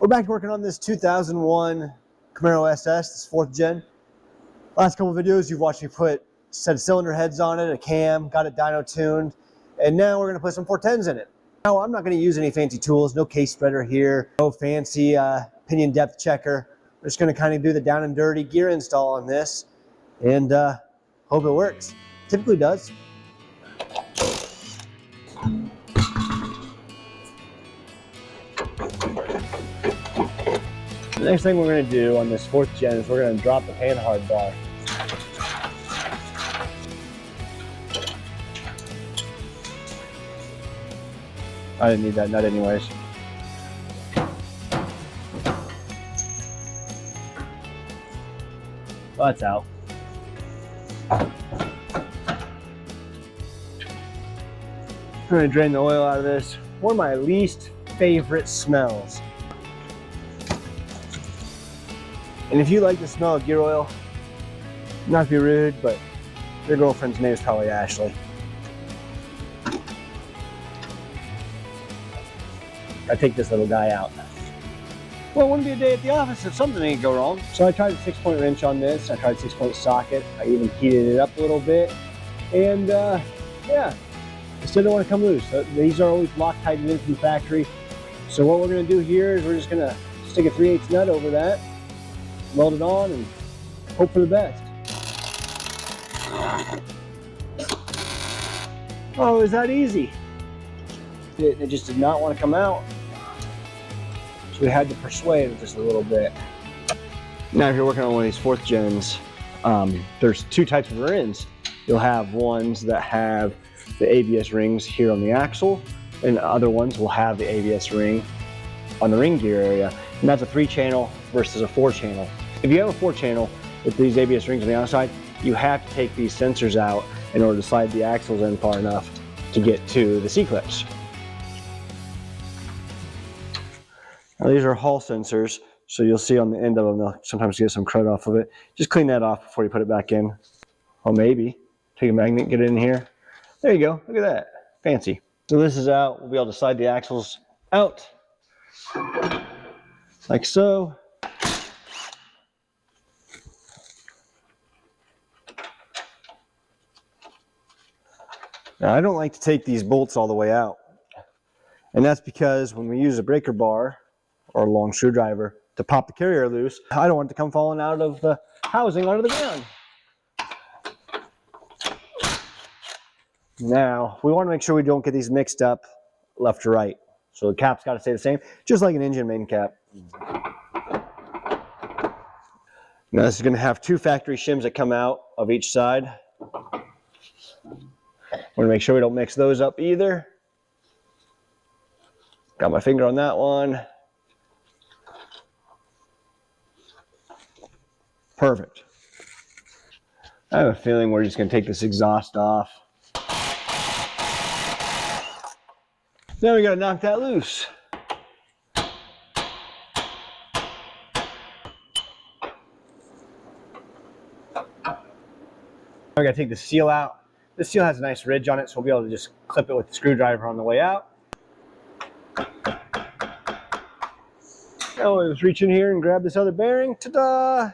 We're back to working on this 2001 Camaro SS, this 4th gen. Last couple of videos you've watched me put a set of cylinder heads on it, a cam, got it dyno tuned, and now we're going to put some 410s in it. Now I'm not going to use any fancy tools, no case spreader here, no fancy pinion depth checker. We're just going to kind of do the down and dirty gear install on this and hope it works. Typically does. The next thing we're going to do on this 4th gen is we're going to drop the panhard bar. I didn't need that nut anyways. Well, that's out. I'm going to drain the oil out of this. One of my least favorite smells. And if you like the smell of gear oil, not to be rude, but your girlfriend's name is probably Ashley. I take this little guy out. Well, it wouldn't be a day at the office if something didn't go wrong. So I tried a 6-point wrench on this. I tried a 6-point socket. I even heated it up a little bit. And yeah, it still don't want to come loose. These are always Loctited in from the factory. So what we're going to do here is we're just going to stick a 3/8 nut over that, weld it on, and hope for the best. Oh, is that easy? It just did not want to come out. So we had to persuade it just a little bit. Now if you're working on one of these 4th gens, there's 2 types of rims. You'll have ones that have the ABS rings here on the axle, and other ones will have the ABS ring on the ring gear area. And that's a 3-channel versus a 4-channel. If you have a 4-channel with these ABS rings on the outside, you have to take these sensors out in order to slide the axles in far enough to get to the C-clips. Now these are Hall sensors, so you'll see on the end of them, they'll sometimes get some crud off of it. Just clean that off before you put it back in. Or maybe take a magnet, get it in here. There you go, look at that, fancy. So this is out, we'll be able to slide the axles out, like so. Now I don't like to take these bolts all the way out. And that's because when we use a breaker bar or a long screwdriver to pop the carrier loose, I don't want it to come falling out of the housing onto the ground. Now, we want to make sure we don't get these mixed up left to right. So the cap's got to stay the same, just like an engine main cap. Now this is going to have 2 factory shims that come out of each side. Want to make sure we don't mix those up either. Got my finger on that one. Perfect. I have a feeling we're just going to take this exhaust off. Now we got to knock that loose. We got to take the seal out. This seal has a nice ridge on it, so we'll be able to just clip it with the screwdriver on the way out. Now let's reach in here and grab this other bearing. Ta-da!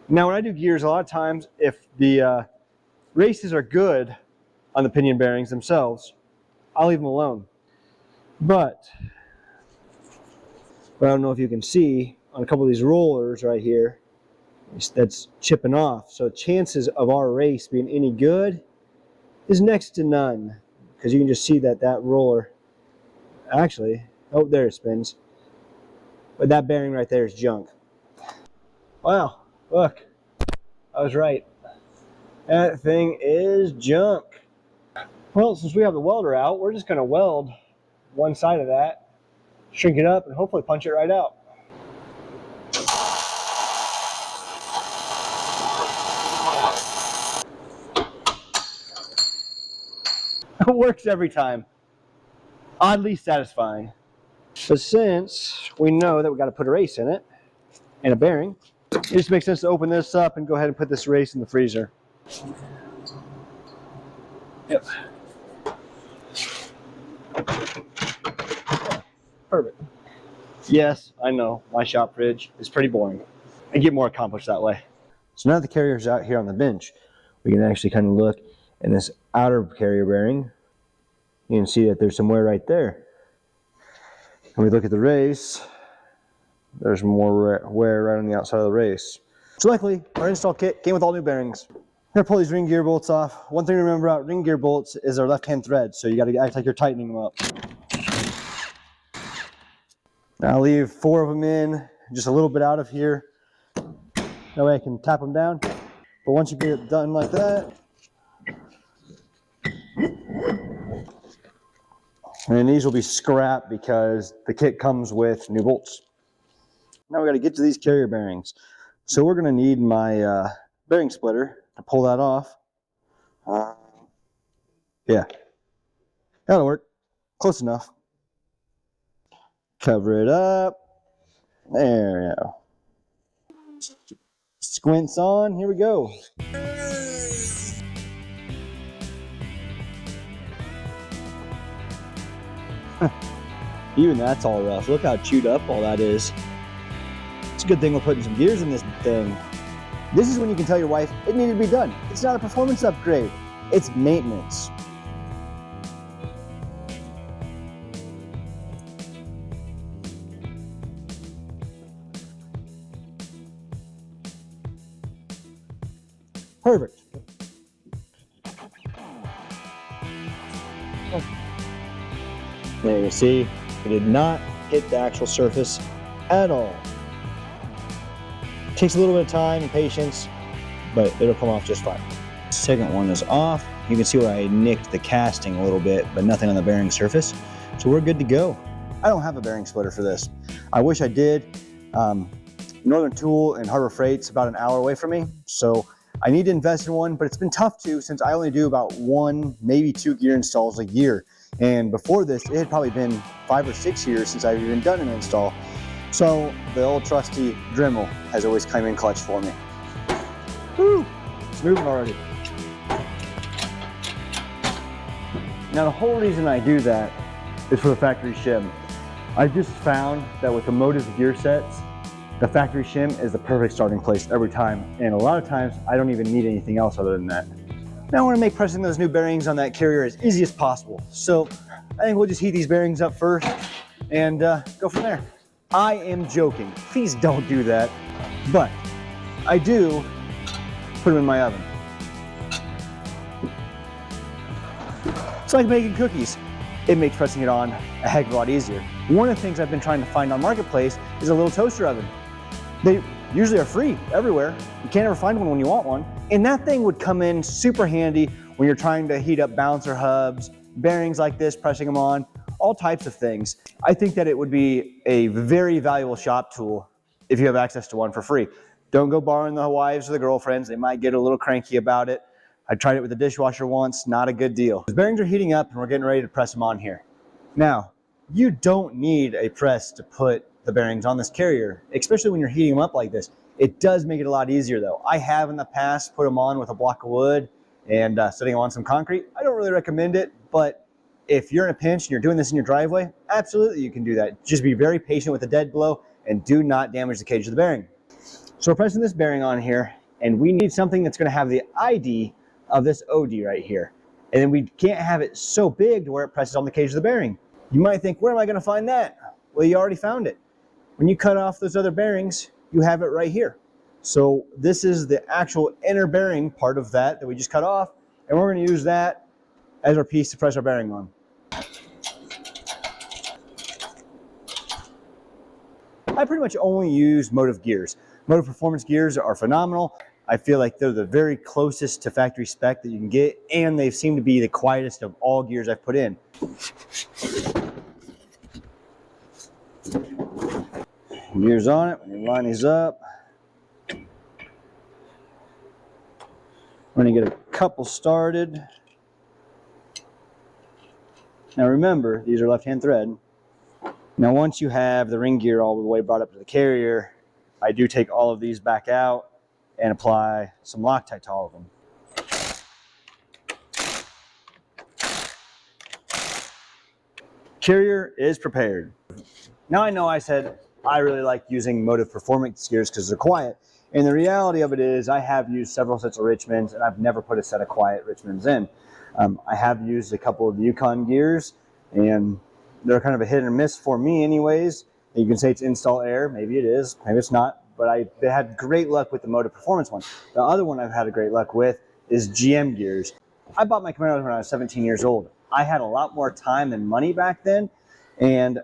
Now when I do gears, a lot of times if the races are good on the pinion bearings themselves, I'll leave them alone. But I don't know if you can see on a couple of these rollers right here, that's chipping off. So chances of our race being any good is next to none, because you can just see that that roller actually, oh, there it spins. But that bearing right there is junk. Wow, look, I was right. That thing is junk. Well, since we have the welder out, we're just going to weld one side of that, shrink it up, and hopefully punch it right out. It works every time. Oddly satisfying. But since we know that we got to put a race in it and a bearing, it just makes sense to open this up and go ahead and put this race in the freezer. Yep. Perfect. Yes, I know, my shop fridge is pretty boring. I get more accomplished that way. So now that the carrier's out here on the bench, we can actually kind of look in this outer carrier bearing. You can see that there's some wear right there. When we look at the race, there's more wear right on the outside of the race. So luckily, our install kit came with all new bearings. I'm gonna pull these ring gear bolts off. One thing to remember about ring gear bolts is their left-hand thread, so you gotta act like you're tightening them up. Now I'll leave 4 of them in, just a little bit out of here. That way I can tap them down. But once you get it done like that, and these will be scrap because the kit comes with new bolts. Now we got to get to these carrier bearings. So we're going to need my bearing splitter to pull that off. Yeah, that'll work. Close enough. Cover it up. There we go. Squints on. Here we go. Even that's all rough. Look how chewed up all that is. It's a good thing we're putting some gears in this thing. This is when you can tell your wife it needed to be done. It's not a performance upgrade. It's maintenance. Perfect. There you see, it did not hit the actual surface at all. Takes a little bit of time and patience, but it'll come off just fine. Second one is off. You can see where I nicked the casting a little bit, but nothing on the bearing surface. So we're good to go. I don't have a bearing splitter for this. I wish I did. Northern Tool and Harbor Freight's about an hour away from me, so I need to invest in one, but it's been tough to since I only do about 1, maybe 2 gear installs a year. And before this, it had probably been 5 or 6 years since I've even done an install. So the old trusty Dremel has always come in clutch for me. Woo! It's moving already. Now the whole reason I do that is for the factory shim. I just found that with the Motive gear sets, the factory shim is the perfect starting place every time. And a lot of times I don't even need anything else other than that. Now I want to make pressing those new bearings on that carrier as easy as possible. So I think we'll just heat these bearings up first and go from there. I am joking. Please don't do that. But I do put them in my oven. It's like making cookies. It makes pressing it on a heck of a lot easier. One of the things I've been trying to find on Marketplace is a little toaster oven. They usually are free everywhere. You can't ever find one when you want one. And that thing would come in super handy when you're trying to heat up balancer hubs, bearings like this, pressing them on, all types of things. I think that it would be a very valuable shop tool if you have access to one for free. Don't go borrowing the wives or the girlfriends. They might get a little cranky about it. I tried it with the dishwasher once, not a good deal. The bearings are heating up and we're getting ready to press them on here. Now, you don't need a press to put the bearings on this carrier, especially when you're heating them up like this. It does make it a lot easier though. I have in the past put them on with a block of wood and setting them on some concrete. I don't really recommend it, but if you're in a pinch and you're doing this in your driveway, absolutely you can do that. Just be very patient with the dead blow and do not damage the cage of the bearing. So we're pressing this bearing on here and we need something that's gonna have the ID of this OD right here. And then we can't have it so big to where it presses on the cage of the bearing. You might think, where am I gonna find that? Well, you already found it. When you cut off those other bearings, you have it right here. So this is the actual inner bearing part of that we just cut off, and we're going to use that as our piece to press our bearing on. I pretty much only use Motive gears. Motive performance gears are phenomenal. I feel like they're the very closest to factory spec that you can get, and they seem to be the quietest of all gears I've put in. Gears on it, when you line these up. We're going to get a couple started. Now remember, these are left-hand thread. Now once you have the ring gear all the way brought up to the carrier, I do take all of these back out and apply some Loctite to all of them. Carrier is prepared. Now I know I said I really like using Motive Performance gears because they're quiet. And the reality of it is I have used several sets of Richmonds and I've never put a set of quiet Richmonds in. I have used a couple of Yukon gears and they're kind of a hit or miss for me anyways. You can say it's install air, maybe it is, maybe it's not, but I had great luck with the Motive Performance one. The other one I've had a great luck with is GM gears. I bought my Camaro when I was 17 years old. I had a lot more time and money back then, and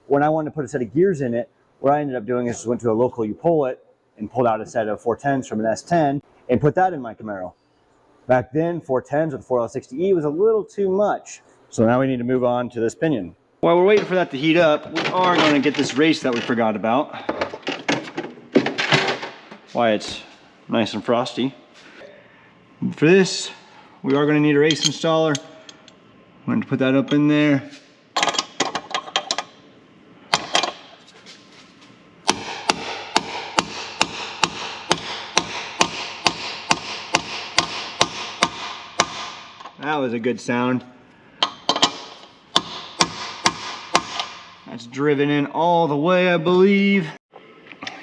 when I wanted to put a set of gears in it, what I ended up doing is just went to a local U-Pull-It and pulled out a set of 410s from an S10 and put that in my Camaro. Back then, 410s with 4L60E was a little too much. So now we need to move on to this Pinion. While we're waiting for that to heat up, we are going to get this race that we forgot about. Why it's nice and frosty. For this, we are going to need a race installer. I'm going to put that up in there. That was a good sound. That's driven in all the way, I believe.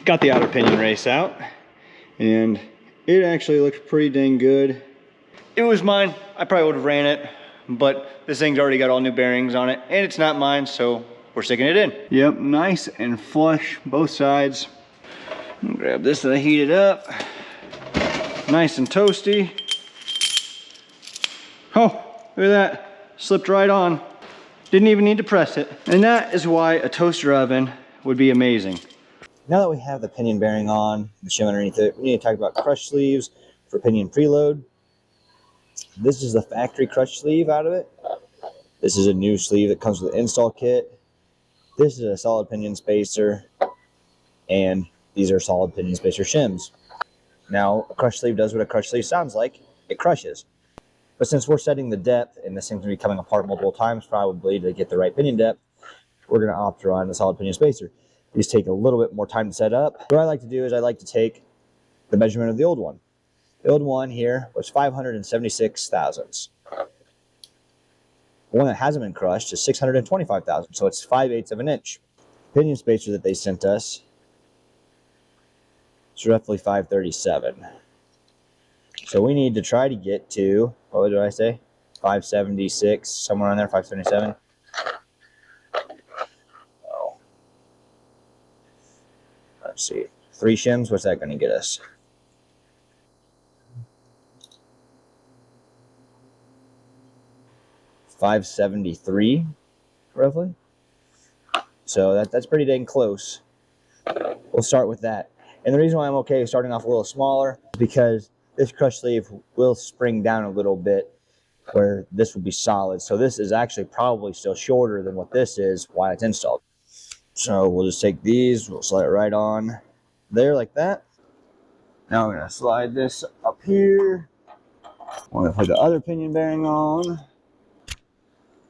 Got the outer pinion race out, and it actually looked pretty dang good. If it was mine, I probably would have ran it, but this thing's already got all new bearings on it, and it's not mine, so we're sticking it in. Yep, nice and flush, both sides. Grab this that I heated up. Nice and toasty. Oh, look at that, slipped right on. Didn't even need to press it. And that is why a toaster oven would be amazing. Now that we have the pinion bearing on, the shim underneath it, we need to talk about crush sleeves for pinion preload. This is the factory crush sleeve out of it. This is a new sleeve that comes with the install kit. This is a solid pinion spacer, and these are solid pinion spacer shims. Now, a crush sleeve does what a crush sleeve sounds like. It crushes. But since we're setting the depth, and this thing's going to be coming apart multiple times probably to get the right pinion depth, we're going to opt to run the solid pinion spacer. These take a little bit more time to set up. What I like to do is I like to take the measurement of the old one. The old one here was 576 thousandths. The one that hasn't been crushed is 625 thousandths, so it's 5/8 of an inch. Pinion spacer that they sent us is roughly 537. So we need to try to get to, what did I say? 576, somewhere on there, 577. Oh. Let's see. 3 shims, what's that going to get us? $573, roughly. So that's pretty dang close. We'll start with that. And the reason why I'm okay starting off a little smaller is because this crush sleeve will spring down a little bit where this will be solid. So this is actually probably still shorter than what this is while it's installed. So we'll just take these, we'll slide it right on there like that. Now I'm gonna slide this up here. I'm gonna put the other pinion bearing on. And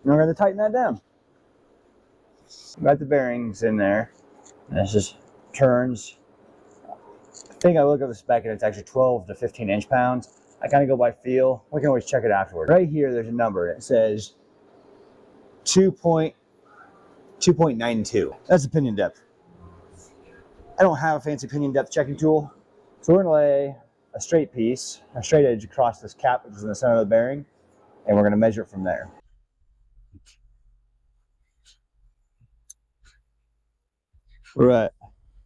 we're gonna tighten that down. Got the bearings in there. This just turns. I think I look at the spec and it's actually 12 to 15 inch-pounds. I kind of go by feel. We can always check it afterward. Right here, there's a number. It says 2.92. That's the pinion depth. I don't have a fancy pinion depth checking tool, so we're gonna lay a straight piece, a straight edge across this cap, which is in the center of the bearing, and we're gonna measure it from there. We're at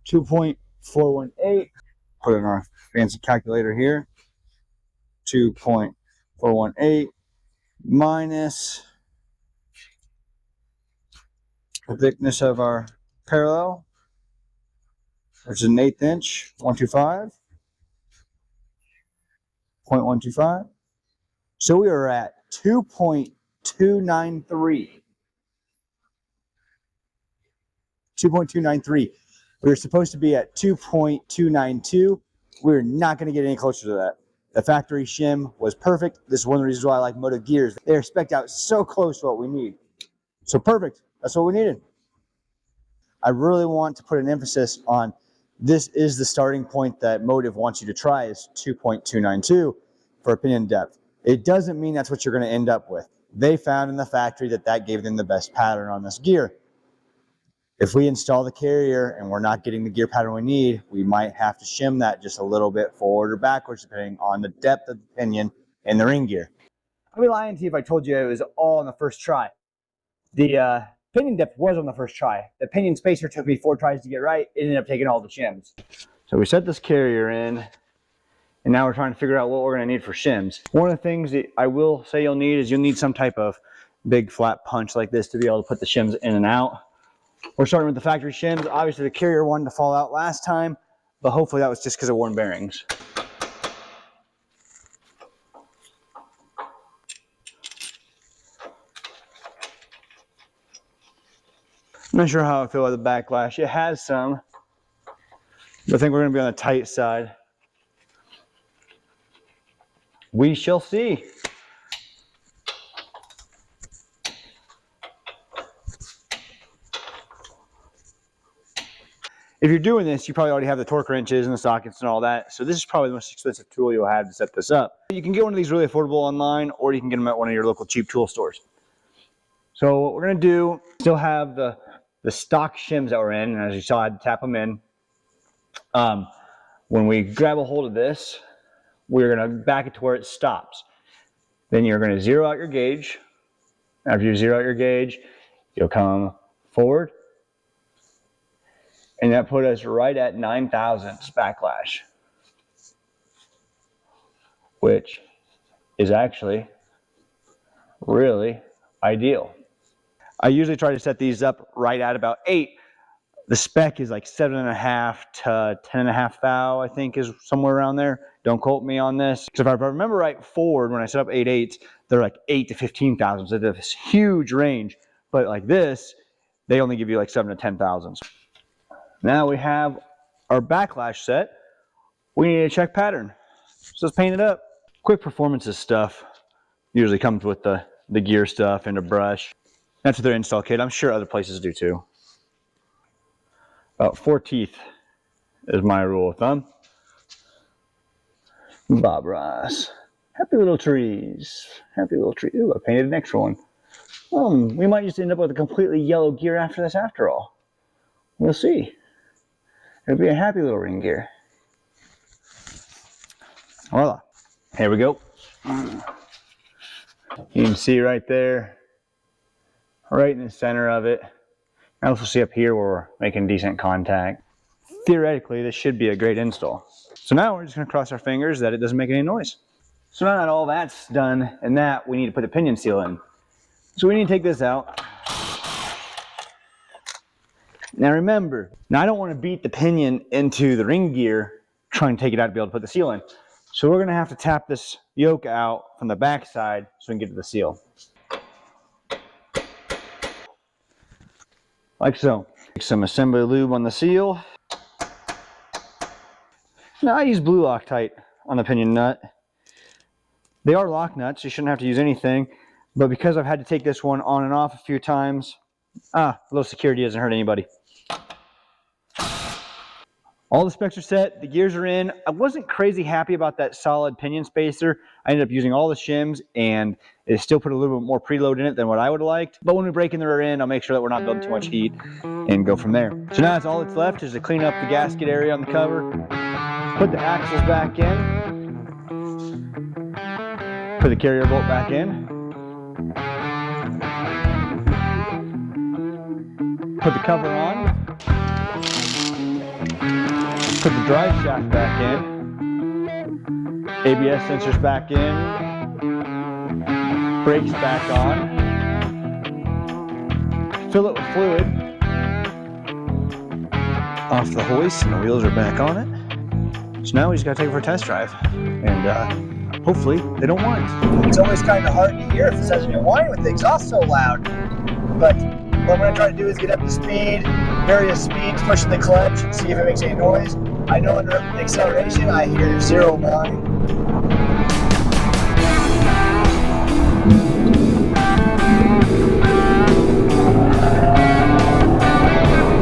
2.418. Put in our fancy calculator here. 2.418 minus the thickness of our parallel, which is an 1/8 inch, 0.125. So we are at 2.293. 2.293. We were supposed to be at 2.292. We're not going to get any closer to that. The factory shim was perfect. This is one of the reasons why I like Motive gears. They're spec'd out so close to what we need. So perfect. That's what we needed. I really want to put an emphasis on this is the starting point that Motive wants you to try is 2.292 for pinion depth. It doesn't mean that's what you're going to end up with. They found in the factory that that gave them the best pattern on this gear. If we install the carrier and we're not getting the gear pattern we need, we might have to shim that just a little bit forward or backwards depending on the depth of the pinion and the ring gear. I'd be lying to you if I told you it was all on the first try. The pinion depth was on the first try. The pinion spacer took me 4 tries to get right. It ended up taking all the shims. So we set this carrier in, and now we're trying to figure out what we're going to need for shims. One of the things that I will say you'll need is you'll need some type of big flat punch like this to be able to put the shims in and out. We're starting with the factory shims. Obviously the carrier wanted to fall out last time, but hopefully that was just because of worn bearings. I'm not sure how I feel about the Backlash. It has some, but I think we're going to be on the tight side. We shall see. If you're doing this, you probably already have the torque wrenches and the sockets and all that. So this is probably the most expensive tool you'll have to set this up. You can get one of these really affordable online, or you can get them at one of your local cheap tool stores. So what we're going to do, still have the stock shims that we're in, and as you saw, I had to tap them in. When we grab a hold of this, we're going to back it to where it stops. Then you're going to zero out your gauge. After you zero out your gauge, you'll come forward. And that put us right at 9 thousandths Backlash, which is actually really ideal. I usually try to set these up right at about 8. The spec is like 7.5 to 10.5 thou, I think is somewhere around there. Don't quote me on this. So if I remember right, Ford, when I set up 8.8s, they're like 8 to 15 thousandths. So they have this huge range, but like this, they only give you like 7 to 10 thousandths. Now we have our Backlash set. We need to check pattern. So let's paint it up. Quick performances stuff usually comes with the gear stuff and a brush. That's their install kit. I'm sure other places do too. About 4 teeth is my rule of thumb. Bob Ross. Happy little trees. Happy little tree. Ooh, I painted an extra one. We might just end up with a completely yellow gear after this after all. We'll see. It'll be a happy little ring gear. Voila. Here we go. You can see right there, right in the center of it. I also see up here where we're making decent contact. Theoretically, this should be a great install. So now we're just going to cross our fingers that it doesn't make any noise. So now that all that's done and that, we need to put the pinion seal in. So we need to take this out. Now remember, I don't want to beat the pinion into the ring gear trying to take it out to be able to put the seal in. So we're going to have to tap this yoke out from the back side so we can get to the seal. Like so. Some assembly lube on the seal. Now I use blue Loctite on the pinion nut. They are lock nuts, you shouldn't have to use anything, but because I've had to take this one on and off a few times, a little security doesn't hurt anybody. All the specs are set, the gears are in. I wasn't crazy happy about that solid pinion spacer. I ended up using all the shims and it still put a little bit more preload in it than what I would have liked. But when we break in the rear end, I'll make sure that we're not building too much heat and go from there. So now that's all that's left is to clean up the gasket area on the cover, put the axles back in, put the carrier bolt back in, put the cover on, put the drive shaft back in, ABS sensors back in, brakes back on, fill it with fluid, off the hoist, and the wheels are back on it. So now we just gotta take it for a test drive, and hopefully they don't whine. It's always kind of hard to hear if it says you whine with the exhaust so loud, but what I'm going to try to do is get up to speed, various speeds, pushing the clutch, and see if it makes any noise. I know under acceleration I hear 0 whine.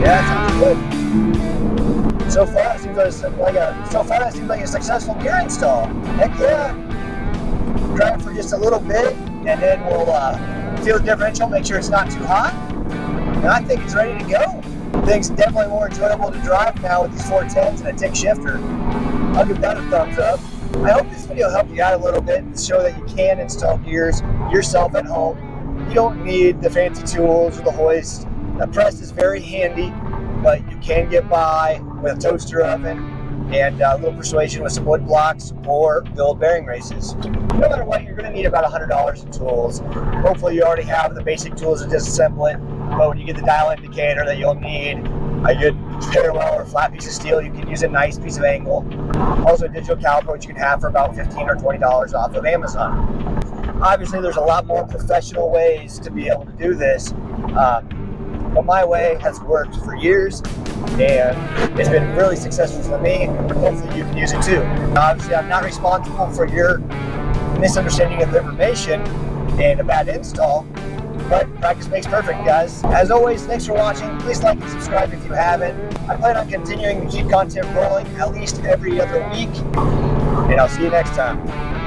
Yeah, that sounds good. So far it seems like a successful gear install. Heck yeah! Drive it for just a little bit, and then we'll feel the differential, make sure it's not too hot. And I think it's ready to go. Things definitely more enjoyable to drive now with these 410s and a tick shifter. I'll give that a thumbs up. I hope this video helped you out a little bit to show that you can install gears yourself at home. You don't need the fancy tools or the hoist. The press is very handy, but you can get by with a toaster oven and a little persuasion with some wood blocks or build bearing races. No matter what, you're going to need about $100 in tools. Hopefully you already have the basic tools to disassemble it, but when you get the dial indicator that you'll need a good parallel or flat piece of steel, you can use a nice piece of angle. Also a digital caliper, which you can have for about $15 or $20 off of Amazon. Obviously there's a lot more professional ways to be able to do this, but my way has worked for years and it's been really successful for me. Hopefully you can use it too. Now, obviously I'm not responsible for your misunderstanding of the information and a bad install, but practice makes perfect, guys. As always, thanks for watching. Please like and subscribe if you haven't. I plan on continuing to keep content rolling at least every other week, and I'll see you next time.